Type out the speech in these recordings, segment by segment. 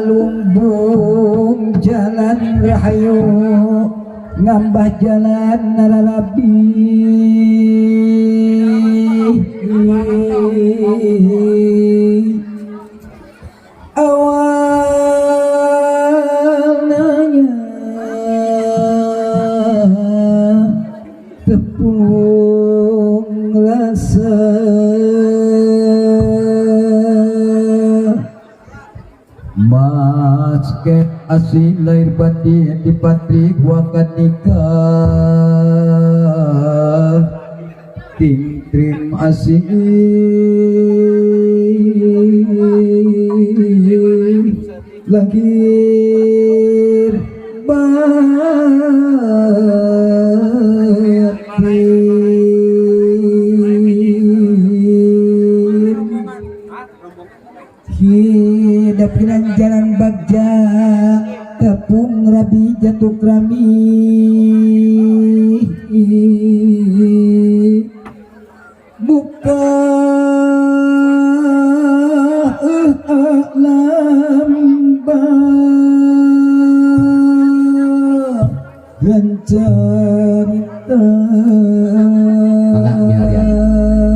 Balumbung jalan rahayu ngambah jalan nararabi awalnya tepung rasa masket asli lahir batin di patrik wakad nikah tintrim asli lahir dapiran jalan bagja tepung rabi jatuh krami buka lamba dan cerita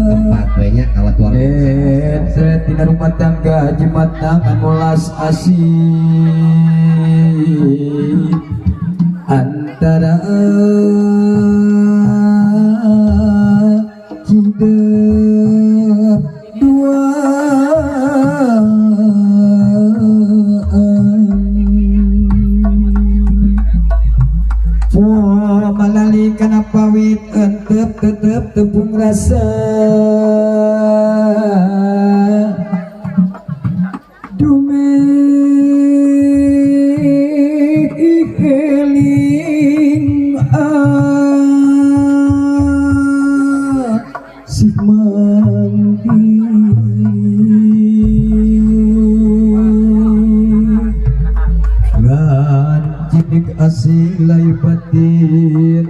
tempat banyak kawat warga tina rumah tangga jimat tangan mulas asih antara hidup dua malali kana pawit entep tetep tepung rasa dumeling si mandi ngan cidik asilai batin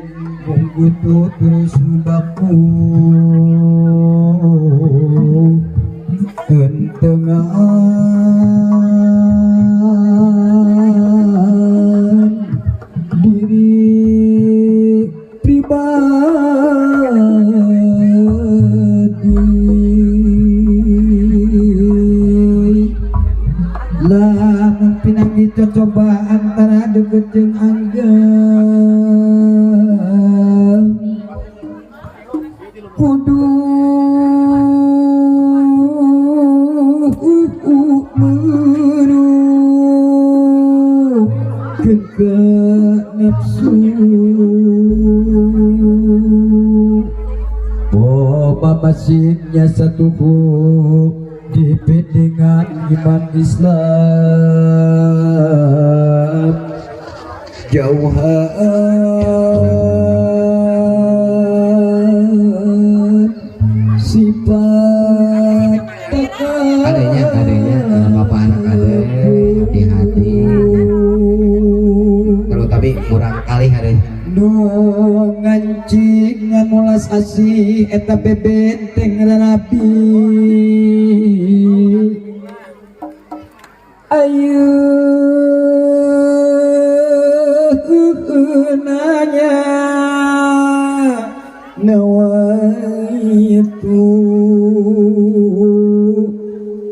munggutu terus baku entengan diri pribadi lamun pinangi coba antara deket jeung anggang kudu ke nafsu masinnya satu dengan iman Islam jauhan sifat adanya bapak anak ada di hati terus tapi kurang kali hari nu ngancing ngamulas asih eta bebenteng Nabi ayu nanya nawaitu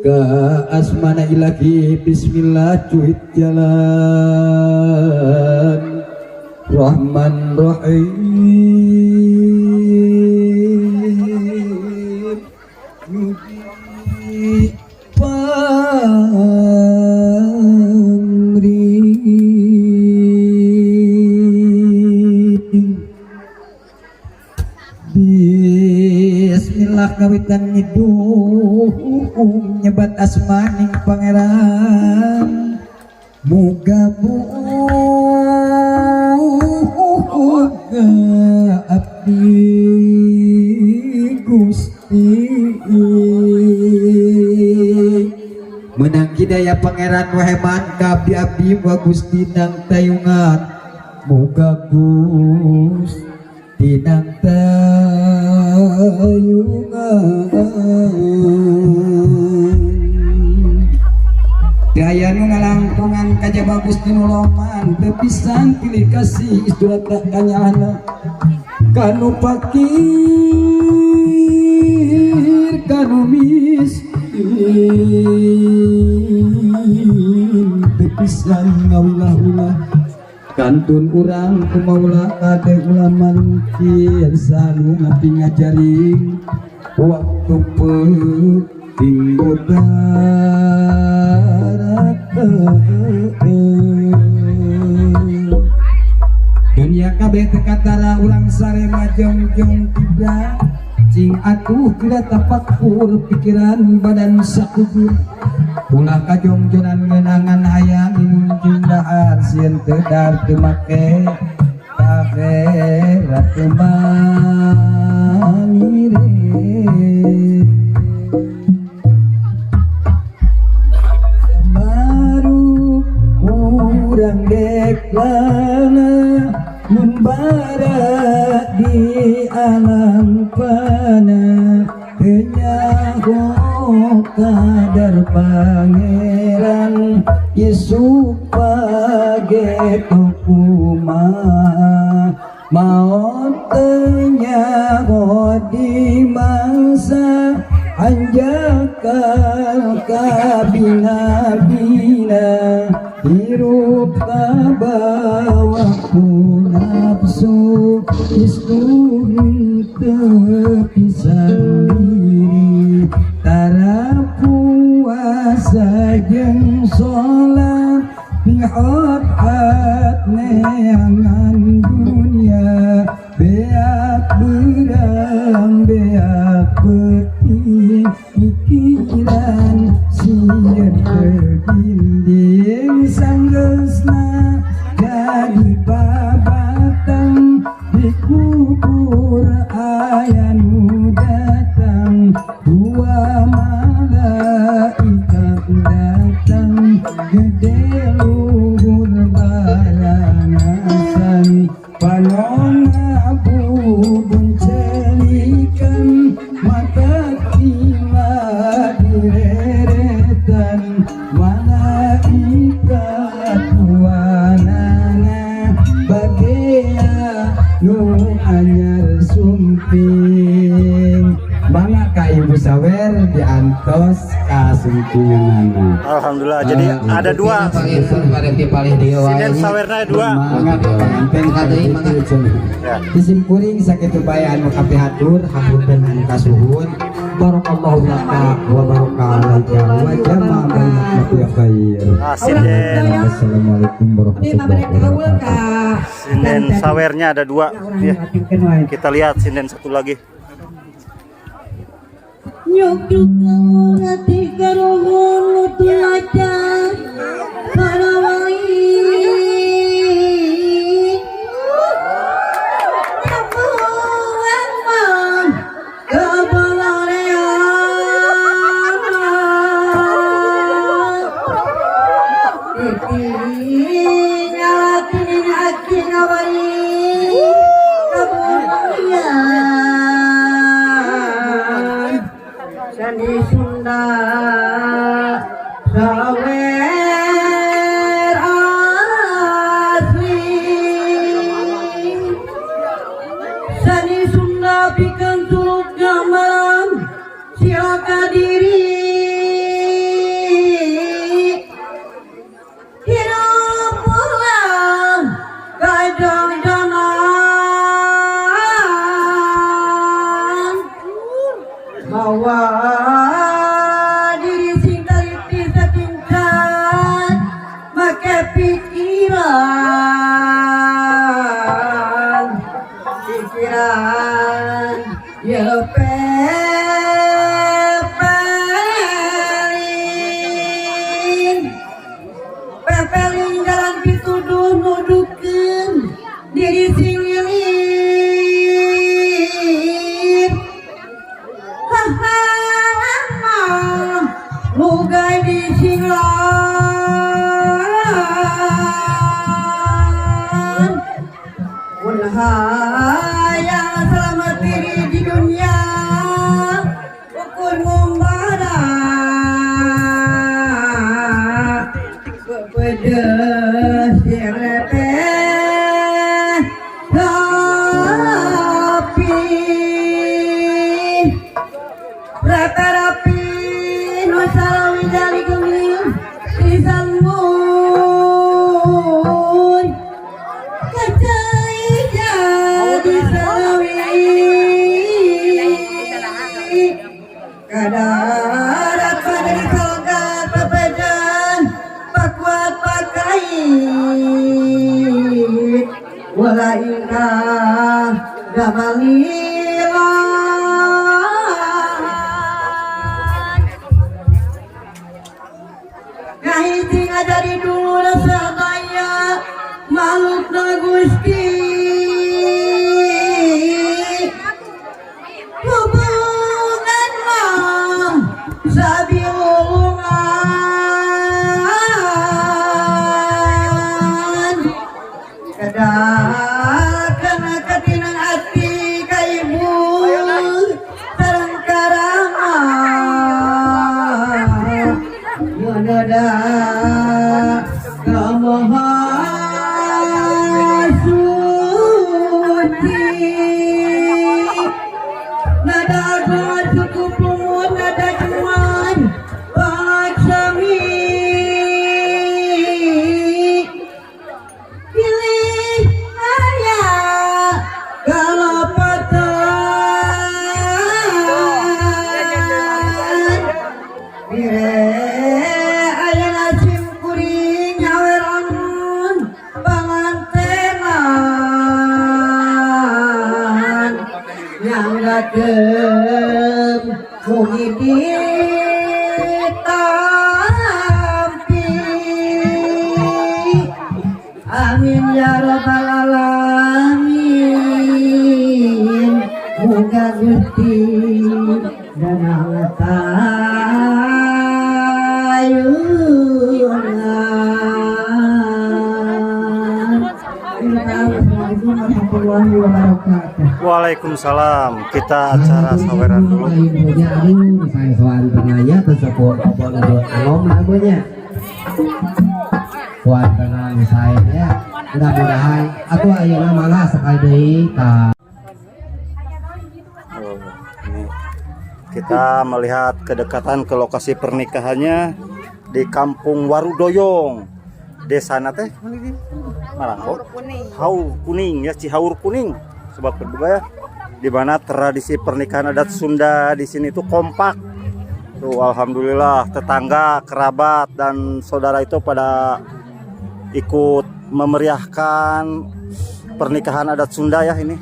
ka asmana ilahi bismillah cuit jalan Rahman Rahim Nugi pamri Bismillah kawitan ngidung nyebat asmaning pangeran muga abdi Gusti menang hidayah pangeran waheman kabdi abdi wa Gusti nang tayungan muga Gusti nang daya nu ngalangkungan kajaba Gusti nuloman bepisan pilih kasih isturat kanyana kanu fakir kanu miskin bepisan ngaulah-ulah kantun urang kumaula kade ulaman kieu salu ngapi ngajaring waktu penting dunia kabeh tekatara ulang sare majong-jong tibra cing atuh tidak tapakur pikiran badan sakubur ulah kajong-jonan ngenangan hayang inunjung dahar sieun teu dar teu make akhirat teu mangire baru urang deklana membara di alam fana kenyaho kadar pangeran Yesus pageto kumaha maot tenyaho di mangsa anjakal kabina-bina hirup kabawa nafsu istun tepisan diri tara puasa jeung sholat bihat neangan dunia beak berang beak penting pikiran sieun berdinding sanggeusna jadi babatang dikubur aya nu datang dua malaikat datang gede luhur barangasan panon abudun celikan mata kima direretan malaikat wanana bagea nu anyar sumping bangga ka ibu sawer diantos ka sumpinganana. Alhamdulillah. Jadi ada dua. Sinden sawerna dua. Pengantin kadeuy mangga. Disimkuring sakitu bae anu kapihatur hapunten anu kasuhun. Barakallahu laka wa baraka alaika wa jama bainaka ya khair. Sinden. Assalamualaikum warahmatullahi wabarakatuh. Sinden sawernya ada dua. Ya. Kita lihat sinden satu lagi. Nyok kamu hati karuhun tiaca parawai tapuan kebalarean ikin akin awai kemuliaan Sandi Sunda sawer jalan bawa diri sing teliti setingkat make pikiran ya pepelin jalan pituduh nudukeun diri sing ngilir hahaha lugai di singlan yang selamat diri di dunia ukur ngumbara kepedes direpeh rapi nusarawi dari gemil pisan mun kacai jadi sawi kadarat pada disalgat pepedan pakuat pakai wala ingkang gamalilan ngahiji ngajari dulu rasa daya makhluk na Gusti hubungan mah sabi lulungan kadakan katinang hati ka ibu sareng karama nada kamoha suci nada doa cukup umur nada cuman laksami pilih ayah kalau patah aya nasim kuring nyaweran pangantenan nyanggakeun mugi ditampi amin ya rabbal alamin muga Gusti dan Waalaikumsalam. Kita acara saweran dulu. Saya soal tengahnya tersebut apa anom namanya. Soal tengah saya ya. Mudah-mudahan atau ayeuna malah sekali deui ka. Ini kita melihat kedekatan ke lokasi pernikahannya di Kampung Warudoyong. Desa teh Marangko. Haur Kuning ya, Cihaur Kuning. Sobat Berbuka ya. Di mana tradisi pernikahan adat Sunda di sini tuh kompak. Tuh alhamdulillah tetangga, kerabat dan saudara itu pada ikut memeriahkan pernikahan adat Sunda ya ini.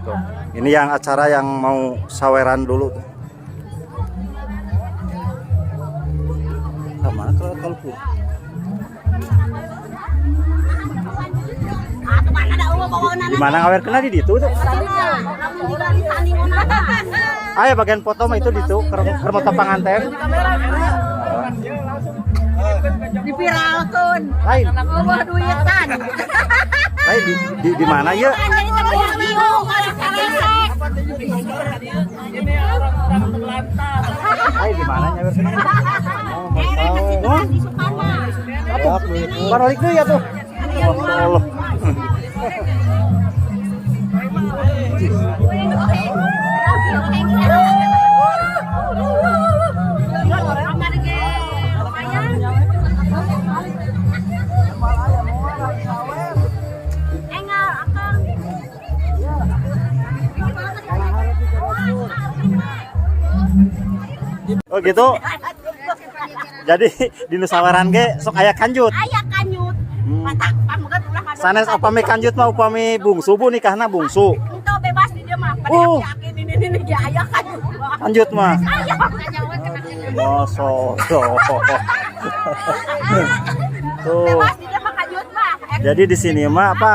Tuh. Ini yang acara yang mau saweran dulu tuh. Mana kalau di mana ngawer kena di situ tuh? Ayo bagian foto mah itu di situ, kermota panganten. Dipiralkeun. Lain. Eueuh duitan. Lain di mana ya? Ayo di mana nyawer kena? Oh, balik dulu ya tuh. Allah. Oh gitu. Jadi di Nusawaran ge sok aya kanjut. Aya kanjut. Matak pamugat ulah ngadu. Sanes upami kanjut mah upami bungsu bu nikahna bungsu. Itu bebas di dia mah. Padahal yakin ini ge aya kanjut. Kanjut mah. Aya. Masya Tuh. Bebas di dia mah kanjut mah. Jadi di sini mah apa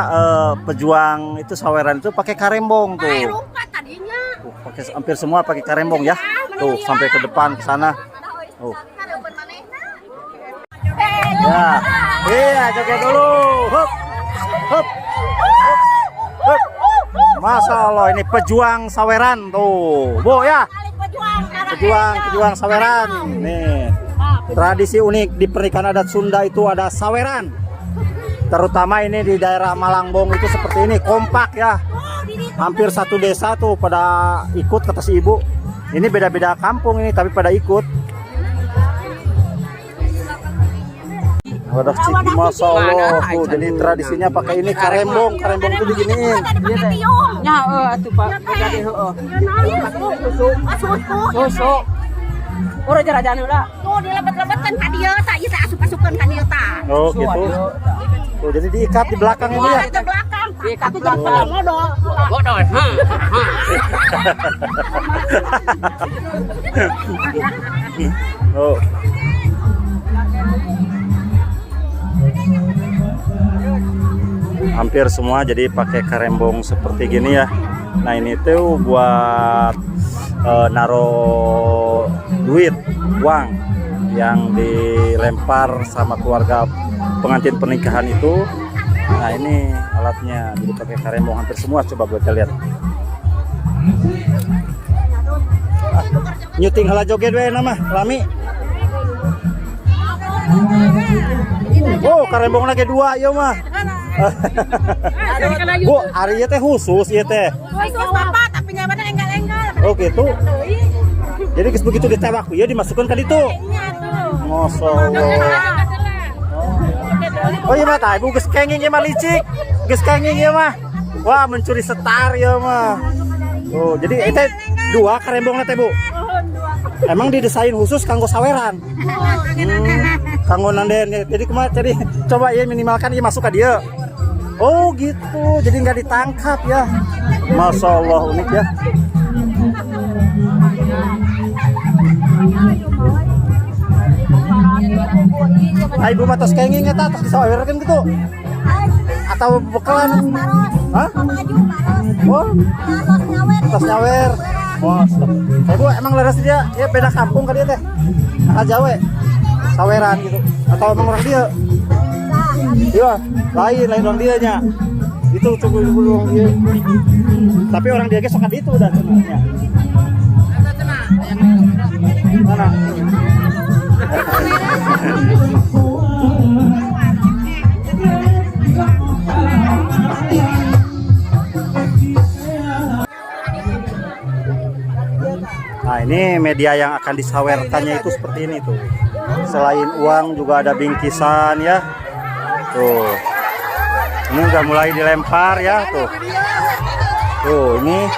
pejuang itu saweran itu pakai karembong tuh. Ai rupa tadinya. Tuh, pakai hampir semua pakai karembong ya. Tuh sampai ke depan ke sana. Tuh. Ya. Iya, joget dulu. Hup. Hup. Hup. Masya Allah ini pejuang saweran tuh. Bu ya. Pejuang saweran. Nih. Tradisi unik di pernikahan adat Sunda itu ada saweran. Terutama ini di daerah Malangbong itu seperti ini, kompak ya. Hampir satu desa tuh pada ikut kata si ibu. Ini beda-beda kampung ini tapi pada ikut. Wadah cik, masya Allah tuh. Jadi tradisinya pakai ini karembong itu diginiin. Ya, atuh Pak. Jadi heueuh. Susu. Urang jarajana ulah. Tuh dilebet-lebetkeun ka dieu tah, ieu teh asup-asupkeun ka dieu tah. Oh gitu. Tuh jadi diikat di belakang ini ya. Di belakang. Diikat di belakang modal. Modal. Oh. Hampir semua jadi pakai karembong seperti gini ya. Nah ini tuh buat naro duit, uang yang dilempar sama keluarga pengantin pernikahan itu. Nah ini alatnya jadi pakai karembong hampir semua. Coba buat kalian. Nyuting hala joget we nama Lami. Oh karembong lagi dua ya mah. Bu, ari teh khusus ieu teh. Khusus Bapak, tapi nyabana enggal-enggal. Oh gitu. Jadi geus begitu ditembak ya dimasukkan ke ditu. Masya Allah. Oh iya mah tah, ibu geus kenging ieu mah licik. Geus kenging ieu mah. Wah, mencuri setar ieu mah. Oh, jadi itu dua karembongna teh, Bu. Emang didesain khusus kanggo saweran. Kanggo nanden. Jadi jadi coba ya minimalkan ieu masuk ke dia. Oh gitu, jadi nggak ditangkap ya. Masya Allah unik ya. Ibu mah tos kenging eta tos disawerekeun gitu. Atau bekalan? Hah? Oh. Tos nyawer. Wah, Ibu emang leres dia, ya beda kampung kan dia teh. Nah, Jawa. Saweran gitu. Atau emang orang dia? Iya, lain orang dia nya. Itu coba orang dia. Tapi orang dia ge sok itu udah cenahnya. Mana? Nah ini media yang akan disawerkannya itu seperti ini tuh. Selain uang juga ada bingkisan ya. Tuh. Ini udah mulai dilempar ya tuh. Tuh ini.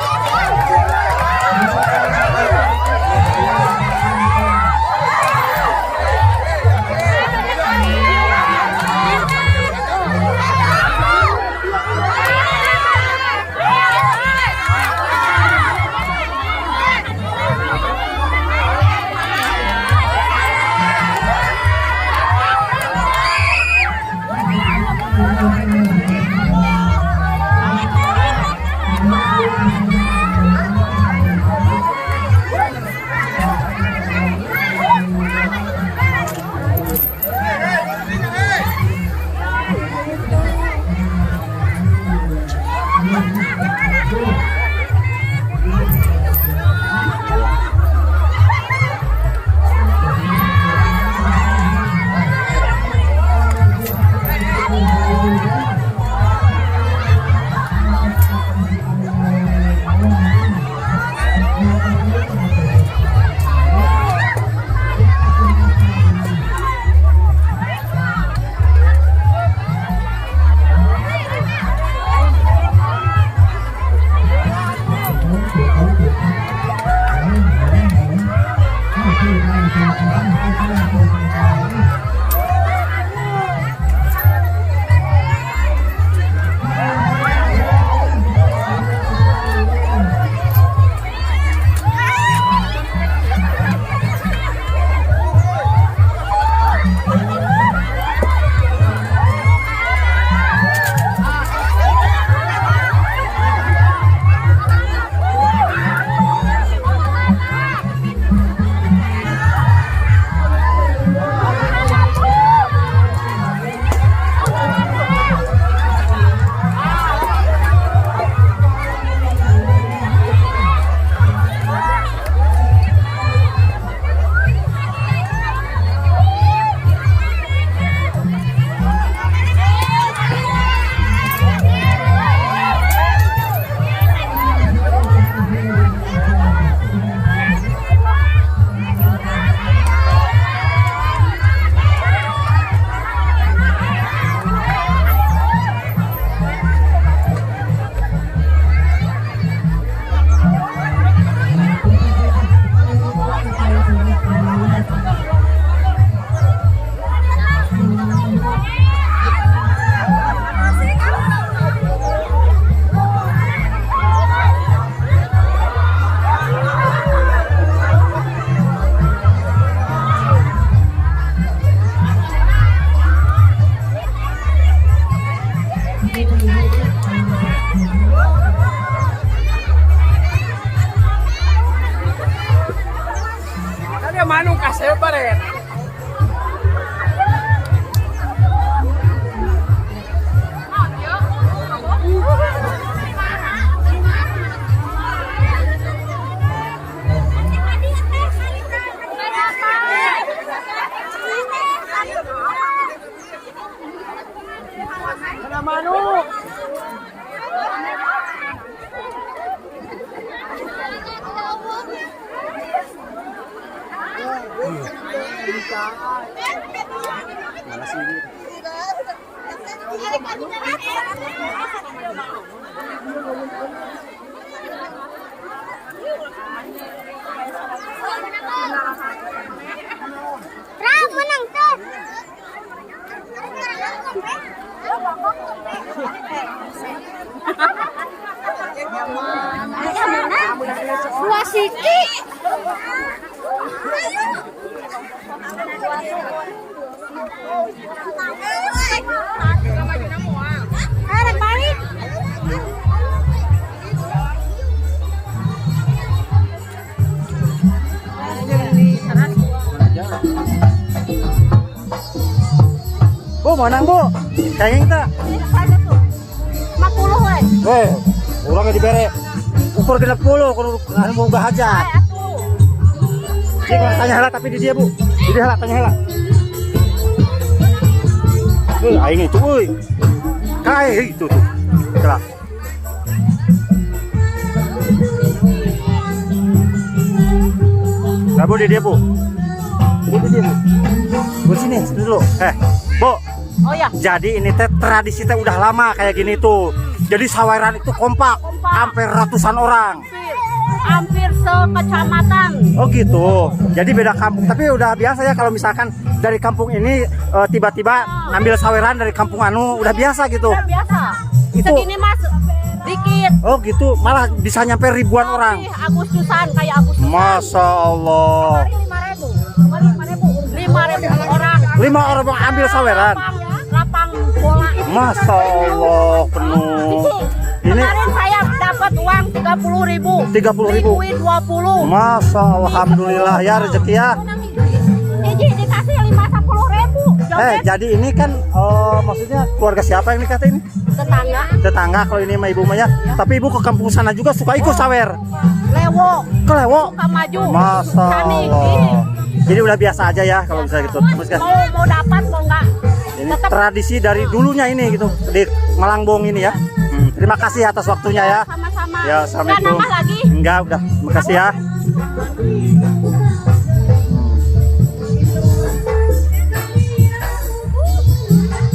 Manong kasih paret. Manuk. Mana sih ini? menang tuh. Wasiki. Arek balik. Bu, menang bu. Kayaknya kita. 50 we. Weh, orangnya dibere. Ukur 60 kalau mau bahajat. Dia kalau tanya helat tapi di dia bu. Di dia helat tanya helat. Aing itu, woi. Kai itu tuh. Kelak. Nah, bu di dia bu. Di dia bu. Bu sini dulu. Bu. Oh ya. Jadi ini teh tradisi teh udah lama kayak gini tuh. Jadi saweran itu kompak. Hampir ratusan orang. Hampir sekecamatan. Oh gitu. Jadi beda kampung. Tapi udah biasa ya kalau misalkan dari kampung ini tiba-tiba ngambil saweran dari kampung anu udah biasa gitu. Udah biasa. Itu. Segini mas dikit. Oh gitu. Malah bisa nyampe ribuan orang. Agustusan kayak Agustusan. Masya Allah. 5.000 orang. 5 orang ambil saweran. Lapang bola. Masya Allah penuh. Ini Kemarin saya dapat uang 30.000. 30.000. Duit 20. Masya Allah, alhamdulillah ya rezeki ya. Iji dikasih 50.000. Jadi ini kan maksudnya keluarga siapa yang nikah ini? Tetangga. Tetangga kalau ini sama ibu Maya. Tapi ibu ke kampung sana juga suka ikut sawer. Lewo. Ke Lewo. Suka maju. Masya Saning. Allah. Jadi udah biasa aja ya kalau bisa gitu. Terus kan Mau dapat mau enggak. ini tradisi dari dulunya ini gitu di Malangbong ini ya. Terima kasih atas waktunya ya. Sama-sama. Ya, assalamualaikum. Nggak nambah lagi. Enggak, udah. Makasih ya.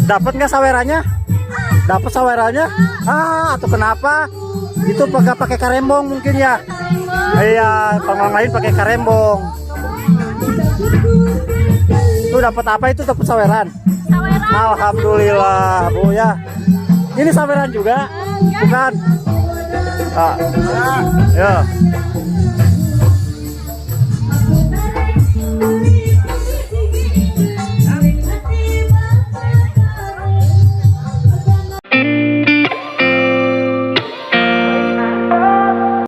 Dapat nggak sawerannya? Dapat sawerannya? Atau kenapa? Itu pakai karembong mungkin ya. Iya, orang lain pakai karembong. Itu dapat apa itu? Dapat saweran. Saweran. Alhamdulillah, Bu ya. Ini saweran juga? Bukan? Ya.